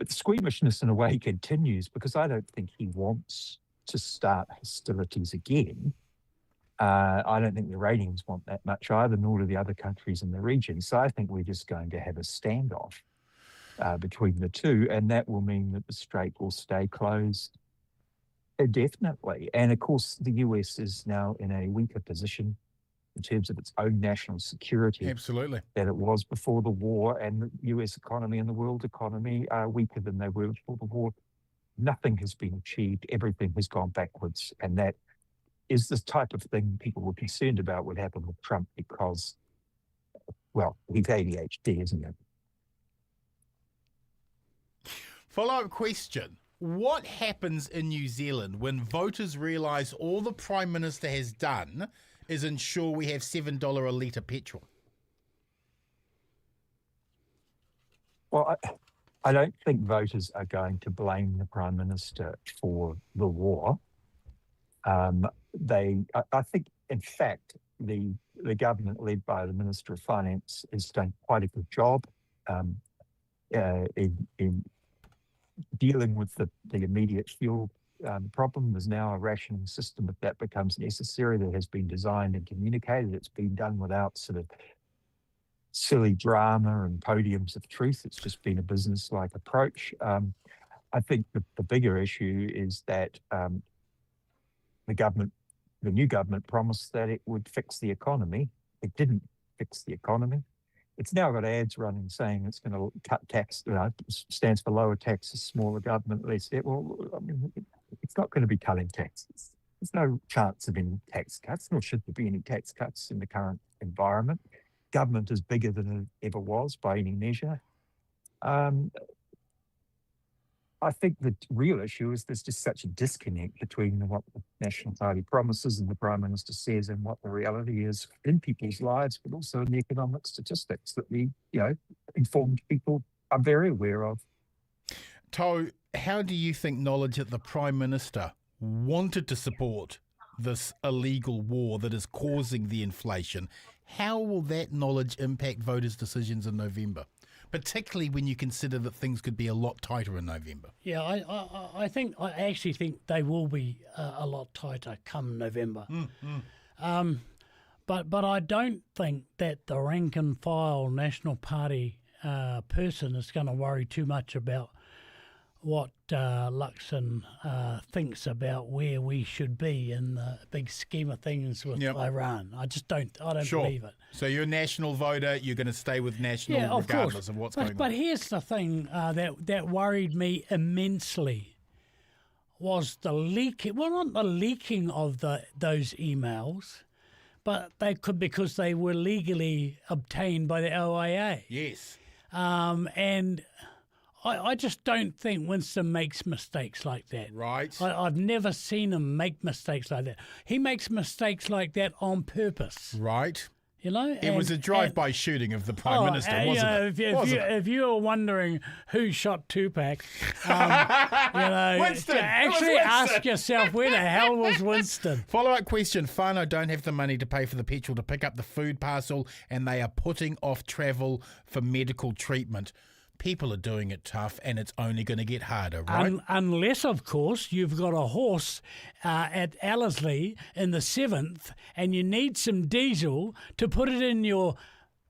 the squeamishness in a way continues, because I don't think he wants to start hostilities again. I don't think the Iranians want that much either, nor do the other countries in the region. So I think we're just going to have a standoff between the two, and that will mean that the strait will stay closed indefinitely. And of course, the US is now in a weaker position in terms of its own national security. Absolutely. Than it was before the war, and the US economy and the world economy are weaker than they were before the war. Nothing has been achieved. Everything has gone backwards. And that is the type of thing people were concerned about would happen with Trump, because, well, he's ADHD, isn't he? Follow-up question. What happens in New Zealand when voters realise all the Prime Minister has done is ensure we have $7 a litre petrol? Well, I don't think voters are going to blame the Prime Minister for the war. I think, in fact, the government led by the Minister of Finance has done quite a good job in dealing with the immediate fuel problem. There's now a rationing system if that becomes necessary that has been designed and communicated. It's been done without sort of silly drama and podiums of truth. It's just been a business-like approach. I think the bigger issue is that the new government promised that it would fix the economy. It didn't fix the economy. It's now got ads running saying it's going to cut tax, stands for lower taxes, smaller government, less debt. Well, I mean, it's not going to be cutting taxes. There's no chance of any tax cuts, nor should there be any tax cuts in the current environment. Government is bigger than it ever was by any measure. I think the real issue is there's just such a disconnect between what the National Party promises and the Prime Minister says and what the reality is in people's lives, but also in the economic statistics that we, informed people are very aware of. To, how do you think knowledge that the Prime Minister wanted to support this illegal war that is causing the inflation, how will that knowledge impact voters' decisions in November? Particularly when you consider that things could be a lot tighter in November. Yeah, I actually think they will be a lot tighter come November. But I don't think that the rank and file National Party person is going to worry too much about what Luxon thinks about where we should be in the big scheme of things with Iran. I don't believe it. So you're a national voter, you're going to stay with national regardless of what's going on. But here's the thing that worried me immensely was the leaking. Well, not the leaking of those emails, but because they were legally obtained by the OIA. Yes. And I just don't think Winston makes mistakes like that. Right. I've never seen him make mistakes like that. He makes mistakes like that on purpose. Right. It was a drive-by shooting of the Prime Minister, wasn't it? If you were wondering who shot Tupac, Winston, actually ask yourself, where the hell was Winston? Follow-up question. Whānau don't have the money to pay for the petrol to pick up the food parcel, and they are putting off travel for medical treatment. People are doing it tough, and it's only going to get harder, right? Unless, of course, you've got a horse at Ellerslie in the 7th, and you need some diesel to put it in your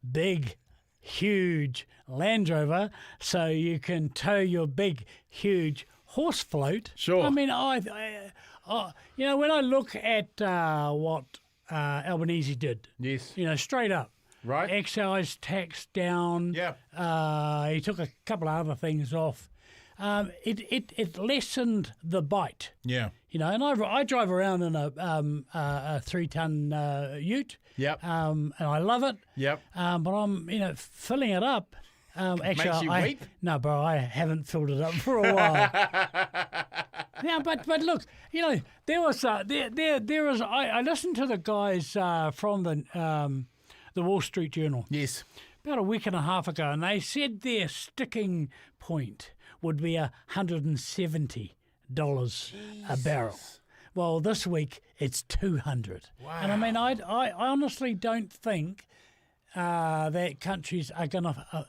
big, huge Land Rover so you can tow your big, huge horse float. Sure. I mean, when I look at what Albanese did, yes, straight up. Right. Excise tax down. Yeah. He took a couple of other things off. It lessened the bite. Yeah. And I drive around in a 3-ton ute. Yep. And I love it. Yep. But I'm filling it up. Actually, makes you weep? No, bro, I haven't filled it up for a while. Yeah, but look, there was I listened to the guys from the Wall Street Journal. Yes. About a week and a half ago, and they said their sticking point would be $170 a barrel. Well, this week it's $200. Wow. And I mean, I honestly don't think that countries are going to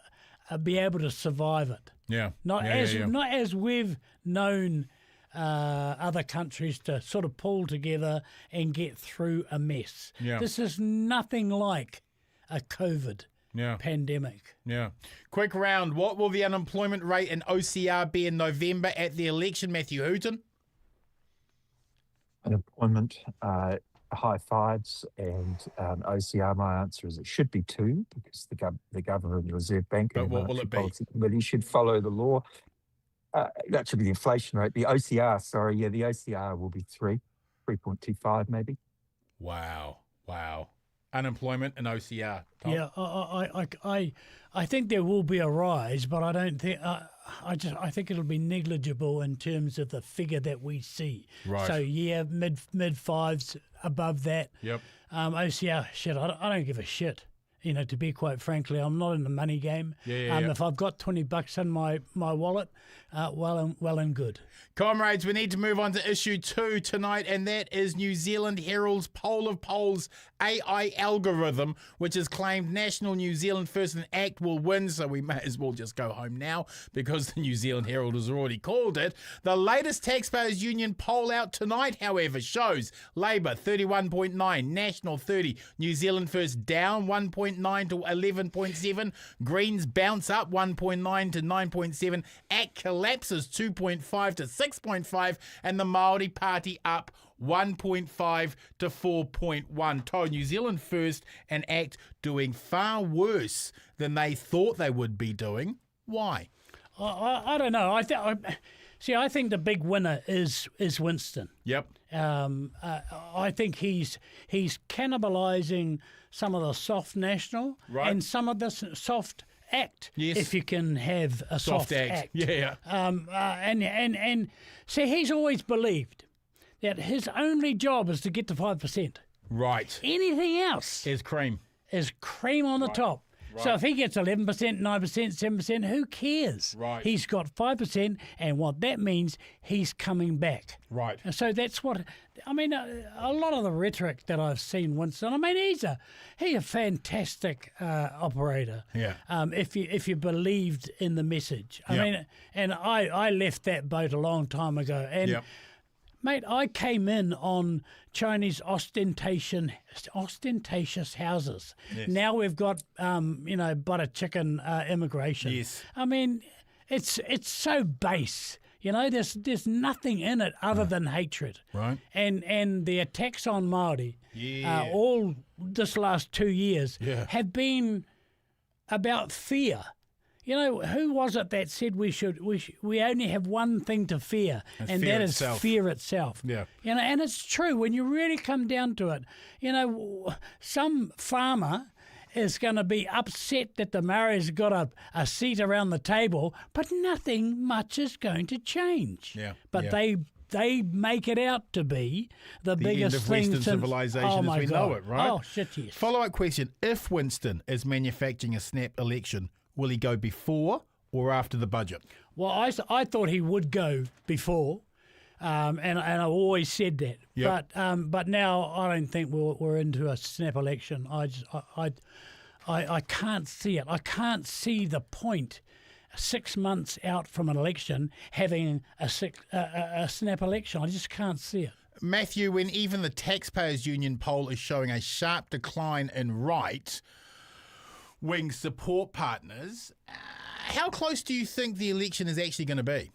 be able to survive it. Yeah. Not as we've known other countries to sort of pull together and get through a mess. Yeah. This is nothing like a COVID pandemic. Yeah. Quick round. What will the unemployment rate in OCR be in November at the election, Matthew Hooton? Unemployment, high fives, and OCR, my answer is it should be 2 because the Governor of the Reserve Bank and what will it be? Policy Committee should follow the law. That should be the inflation rate. The OCR will be 3.25 maybe. Wow. Unemployment and OCR. Tom? Yeah, I think there will be a rise, but I don't think I think it'll be negligible in terms of the figure that we see. Right. So mid fives, above that. Yep. OCR, shit. I don't give a shit. To be quite frankly, I'm not in the money game. Yeah. If I've got $20 in my wallet, well and good. Comrades, we need to move on to issue 2 tonight, and that is New Zealand Herald's Poll of Polls AI algorithm, which has claimed National New Zealand First and ACT will win, so we may as well just go home now because the New Zealand Herald has already called it. The latest Taxpayers Union poll out tonight, however, shows Labour 31.9, National 30, New Zealand First down 1.9, 10.9 to 11.7. Greens bounce up 1.9 to 9.7. ACT collapses 2.5 to 6.5. And the Māori Party up 1.5 to 4.1. To New Zealand First and ACT doing far worse than they thought they would be doing. Why? I don't know. I think the big winner is Winston. Yep. I think he's cannibalising some of the soft national and some of the soft ACT. Yes. If you can have a soft ACT. Yeah. And see, he's always believed that his only job is to get to 5%. Right. Anything else Is cream. is cream on the top. So if he gets 11%, 9%, 7%, who cares? Right. He's got 5%, and what that means, he's coming back. Right. And so that's what I mean. A lot of the rhetoric that I've seen Winston. I mean, he's a fantastic operator. Yeah. If you believed in the message, I mean, and I left that boat a long time ago, and. Yep. Mate, I came in on Chinese ostentatious houses. Yes. Now we've got, butter chicken immigration. Yes. I mean, it's so base. You know, there's nothing in it other than hatred. Right. And the attacks on Māori, Yeah. all this last 2 years, have been about fear. You know, who was it that said we only have one thing to fear, and fear that is itself. fear itself. Yeah. You know, and it's true when you really come down to it. You know, some farmer is going to be upset that the Maoris got a seat around the table, but nothing much is going to change. Yeah. But they make it out to be the biggest end of thing Western since civilization oh as we my know God. it, right? Oh shit, yes. Follow-up question. If Winston is manufacturing a snap election, will he go before or after the budget? Well, I thought he would go before, and I always said that. Yep. But now I don't think we're into a snap election. I can't see it. I can't see the point 6 months out from an election having a snap election. I just can't see it. Matthew, when even the Taxpayers Union poll is showing a sharp decline in right-wing support partners, how close do you think the election is actually going to be?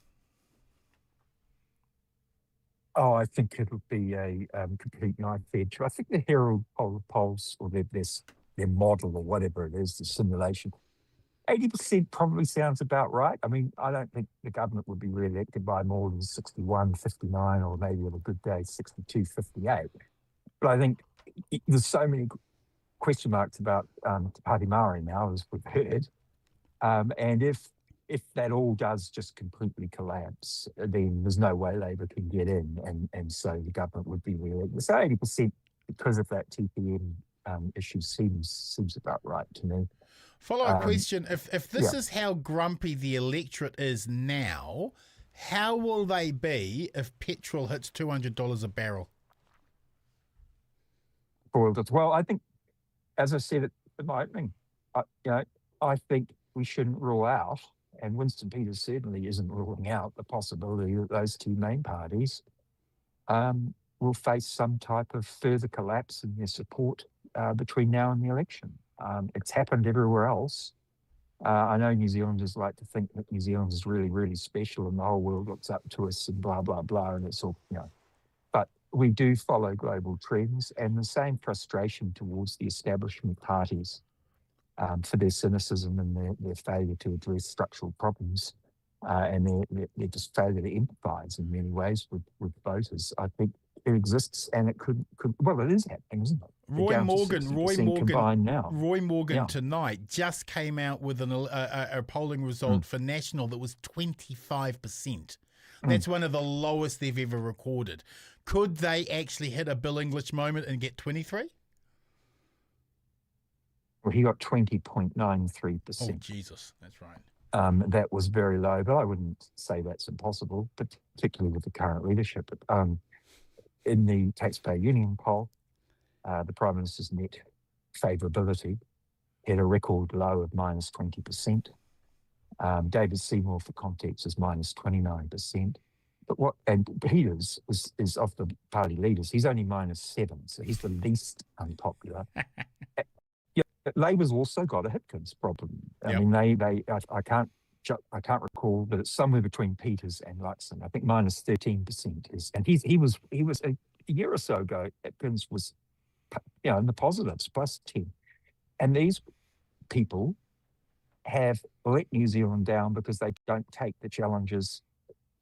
Oh, I think it'll be a complete knife edge. I think the Herald polls, or their model or whatever it is, the simulation, 80% probably sounds about right. I mean, I don't think the government would be re-elected by more than 61, 59, or maybe on a good day, 62, 58. But I think there's so many question marks about Te Pati Māori now, as we've heard. And if that all does just completely collapse, then there's no way Labor can get in, and so the government would be re-elected. So 80% because of that TPM issue seems about right to me. Follow-up question. If this is how grumpy the electorate is now, how will they be if petrol hits $200 a barrel? Well, I think, as I said at my opening, I think we shouldn't rule out, and Winston Peters certainly isn't ruling out the possibility that those two main parties will face some type of further collapse in their support between now and the election. It's happened everywhere else. I know New Zealanders like to think that New Zealand is really, really special and the whole world looks up to us and blah, blah, blah, and it's all, But we do follow global trends, and the same frustration towards the establishment parties for their cynicism and their failure to address structural problems and their just failure to empathise in many ways with voters. I think it exists, and it could well, it is happening, isn't it? Roy Morgan Yeah. tonight just came out with a polling result for national that was 25%. That's one of the lowest they've ever recorded. Could they actually hit a Bill English moment and get 23? Well, he got 20.93%. Oh, Jesus. That's right. That was very low, but I wouldn't say that's impossible, particularly with the current leadership. In the Taxpayer Union poll, the Prime Minister's net favourability hit a record low of minus 20%. David Seymour, for context, is minus 29%. And Peters is of the party leaders. He's only minus 7, so he's the least unpopular. Labor's also got a Hipkins problem. I Yep. mean, I can't recall, but it's somewhere between Peters and Luxon. I think minus 13% is, and he was a year or so ago. Hipkins was, in the positives, plus 10, and these people have let New Zealand down because they don't take the challenges,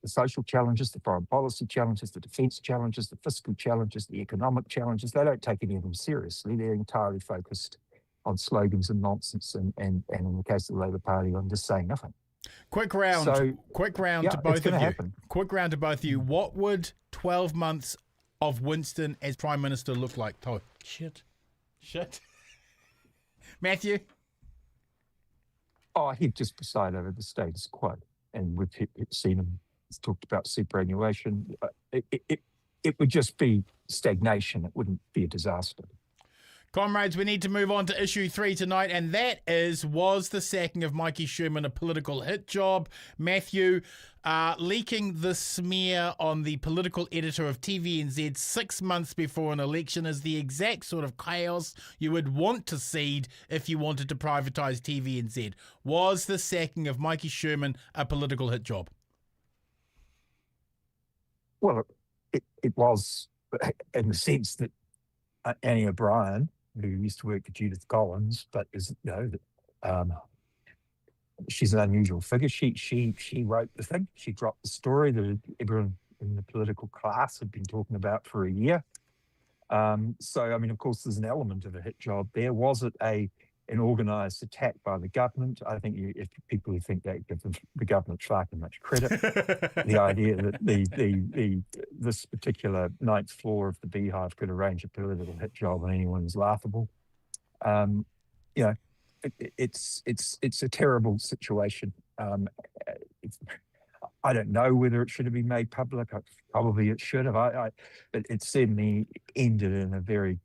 the social challenges, the foreign policy challenges, the defence challenges, the fiscal challenges, the economic challenges. They don't take any of them seriously. They're entirely focused on slogans and nonsense, and in the case of the Labour Party, on just saying nothing. Quick round to both of you. Happen. Quick round to both of you. What would 12 months of Winston as Prime Minister look like, Toh? Shit. Matthew? Oh, he'd just preside over the status quo. And we've seen him, he's talked about superannuation. It would just be stagnation. It wouldn't be a disaster. Comrades, we need to move on to issue 3 tonight, and that is, was the sacking of Maiki Sherman a political hit job? Matthew, leaking the smear on the political editor of TVNZ 6 months before an election is the exact sort of chaos you would want to seed if you wanted to privatise TVNZ. Was the sacking of Maiki Sherman a political hit job? Well, it was, in the sense that Annie O'Brien, who used to work for Judith Collins, but is, she's an unusual figure. She wrote the thing. She dropped the story that everyone in the political class had been talking about for a year. So, I mean, of course, there's an element of a hit job there. Was it an organised attack by the government? I think if people who think that give the government far too much credit, the idea that this particular ninth floor of the Beehive could arrange a political hit job on anyone is laughable. It's a terrible situation. I don't know whether it should have been made public. Probably it should have. But it certainly ended in a very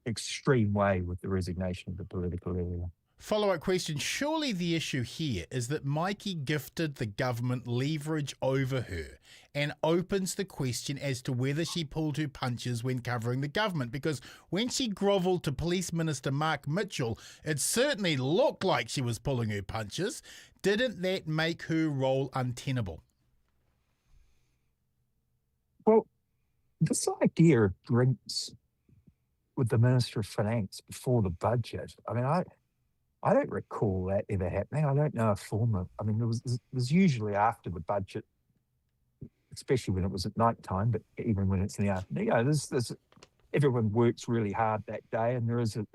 extreme way with the resignation of the political area. Follow-up question. Surely the issue here is that Maiki gifted the government leverage over her and opens the question as to whether she pulled her punches when covering the government, because when she grovelled to Police Minister Mark Mitchell, it certainly looked like she was pulling her punches. Didn't that make her role untenable? Well, this idea of drinks with the Minister of Finance before the budget, I mean, I don't recall that ever happening. I don't know a former. I mean, there was usually after the budget, especially when it was at night time, but even when it's in the afternoon, there's everyone works really hard that day, and there is a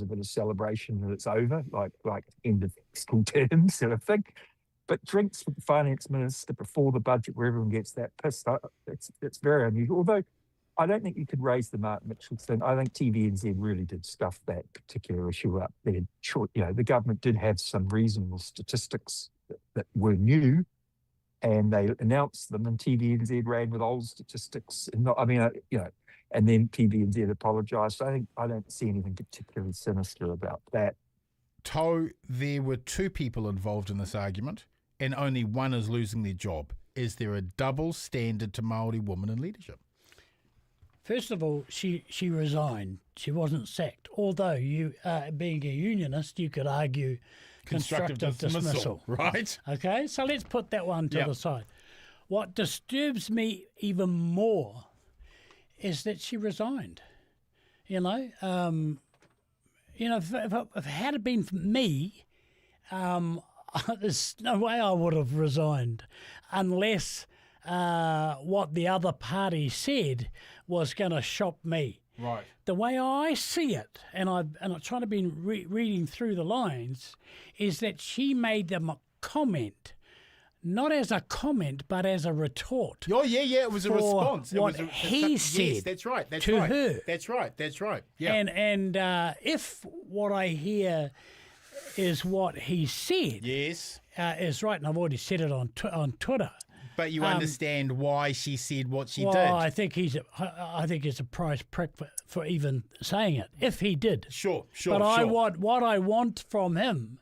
bit of celebration that it's over, like end of school term sort of thing. But drinks with the finance minister before the budget, where everyone gets that pissed, it's very unusual. Although I don't think you could raise the Mark Mitchell thing. I think TVNZ really did stuff that particular issue up. The government did have some reasonable statistics that were new, and they announced them, and TVNZ ran with old statistics. And and then TVNZ apologised. So I don't see anything particularly sinister about that. Toh, there were 2 people involved in this argument, and only one is losing their job. Is there a double standard to Māori women in leadership? First of all, she resigned. She wasn't sacked. Although you, being a unionist, you could argue constructive dismissal. Right. Okay, so let's put that one to the side. What disturbs me even more is that she resigned. If it had been for me, there's no way I would have resigned unless what the other party said was going to shock me. Right. The way I see it, and I'm trying to be reading through the lines, is that she made them a comment, not as a comment, but as a retort. Oh, yeah, it was a response. What he said. Yes, that's right. To her. That's right. Yeah. And if what I hear is what he said, yes, is right, and I've already said it on Twitter. But you understand why she said what she did. I think it's a prize prick for even saying it, if he did. Sure. But what I want from him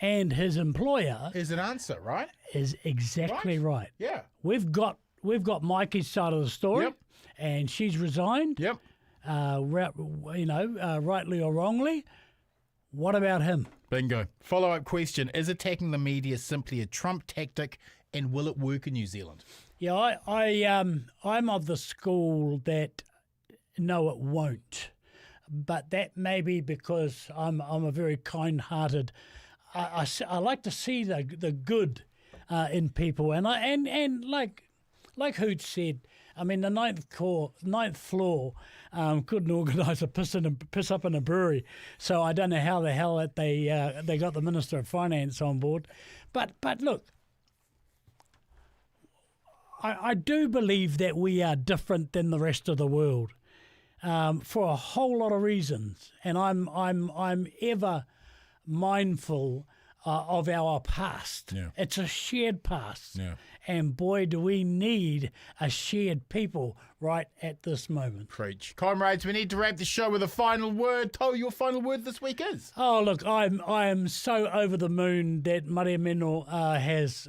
and his employer is an answer, right? Is exactly right. Yeah. We've got Maiki's side of the story, Yep. and she's resigned. Yep. Rightly or wrongly. What about him? Bingo. Follow-up question. Is attacking the media simply a Trump tactic, and will it work in New Zealand? Yeah, I'm of the school that no, it won't. But that may be because I'm a very kind-hearted. I like to see the good in people, and like Hoot said, I mean the ninth floor couldn't organise a piss up in a brewery, so I don't know how the hell that they got the Minister of Finance on board, but look. I do believe that we are different than the rest of the world for a whole lot of reasons, and I'm ever mindful of our past. Yeah. It's a shared past, Yeah. and boy, do we need a shared people right at this moment. Preach. Comrades, we need to wrap the show with a final word. Tau, your final word this week is? Oh, look, I am so over the moon that Māori Mino has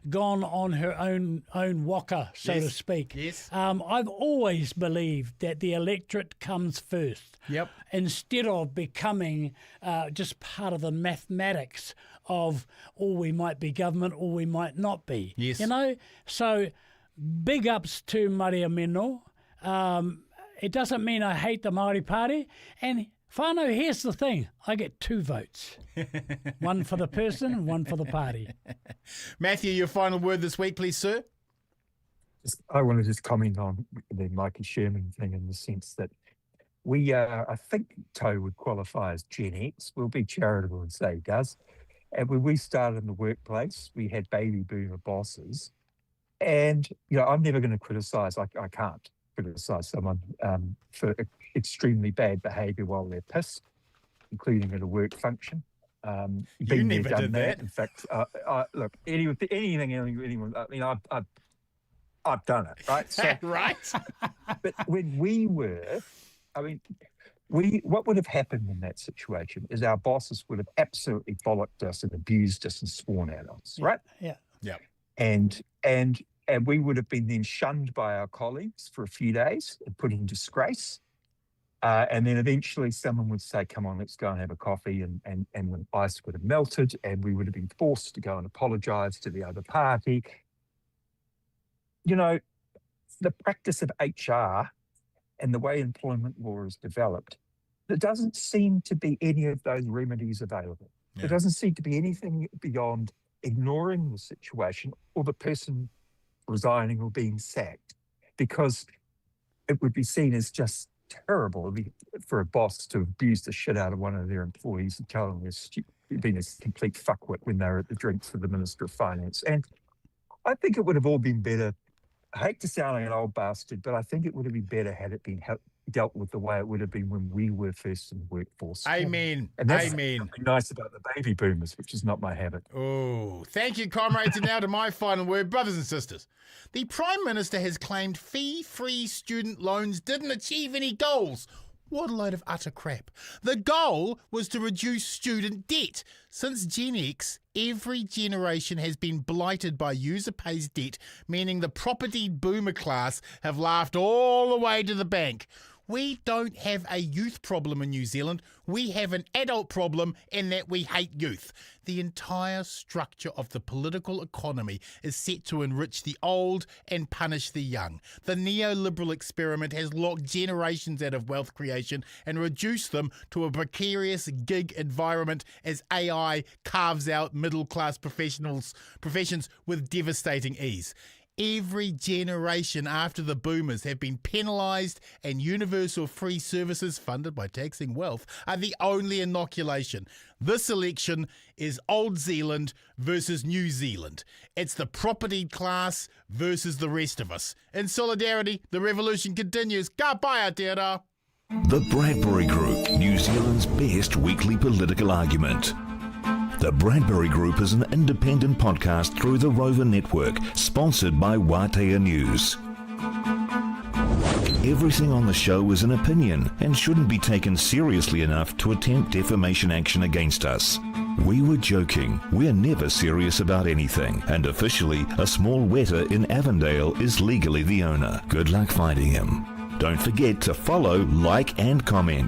gone on her own waka, so to speak. Yes. I've always believed that the electorate comes first. Yep. Instead of becoming just part of the mathematics of, we might be government or we might not be. Yes. You know? So big ups to Māori Mino. It doesn't mean I hate the Māori Party. And whānau, here's the thing. I get 2 votes. One for the person and one for the party. Matthew, your final word this week, please, sir. I want to just comment on the Maiki Sherman thing in the sense that we, I think Toe would qualify as Gen X. We'll be charitable and say he does. And when we started in the workplace, we had baby boomer bosses. And, I'm never going to criticise, I can't criticise someone for extremely bad behaviour while they're pissed, including at a work function. You never did that. In fact, look, anyone, I mean, I've done it, right? So, Right. but when we were, I mean, what would have happened in that situation is our bosses would have absolutely bollocked us and abused us and sworn at us, right? Yeah. Yeah. And we would have been then shunned by our colleagues for a few days and put in disgrace. And then eventually someone would say, come on, let's go and have a coffee. And the ice would have melted and we would have been forced to go and apologise to the other party. The practice of HR and the way employment law is developed, there doesn't seem to be any of those remedies available. Yeah. There doesn't seem to be anything beyond ignoring the situation or the person resigning or being sacked, because it would be seen as just terrible for a boss to abuse the shit out of one of their employees and tell them they're being a complete fuckwit when they're at the drinks with the Minister of Finance. And I think it would have all been better. I hate to sound like an old bastard, but I think it would have been better had it been dealt with the way it would have been when we were first in the workforce. Amen. And that's Amen. nice about the baby boomers, which is not my habit. Oh, thank you, comrades. And now to my final word, brothers and sisters. The Prime Minister has claimed fee-free student loans didn't achieve any goals. What a load of utter crap. The goal was to reduce student debt. Since Gen X, every generation has been blighted by user pays debt, meaning the property boomer class have laughed all the way to the bank. We don't have a youth problem in New Zealand. We have an adult problem in that we hate youth. The entire structure of the political economy is set to enrich the old and punish the young. The neoliberal experiment has locked generations out of wealth creation and reduced them to a precarious gig environment as AI carves out middle-class professions with devastating ease. Every generation after the boomers have been penalised, and universal free services funded by taxing wealth are the only inoculation. This election is Old Zealand versus New Zealand. It's the property class versus the rest of us. In solidarity, the revolution continues. Ka pai Aotearoa. The Bradbury Group, New Zealand's best weekly political argument. The Bradbury Group is an independent podcast through the Rover Network, sponsored by Wātea News. Everything on the show is an opinion and shouldn't be taken seriously enough to attempt defamation action against us. We were joking. We're never serious about anything. And officially, a small weta in Avondale is legally the owner. Good luck finding him. Don't forget to follow, like and comment.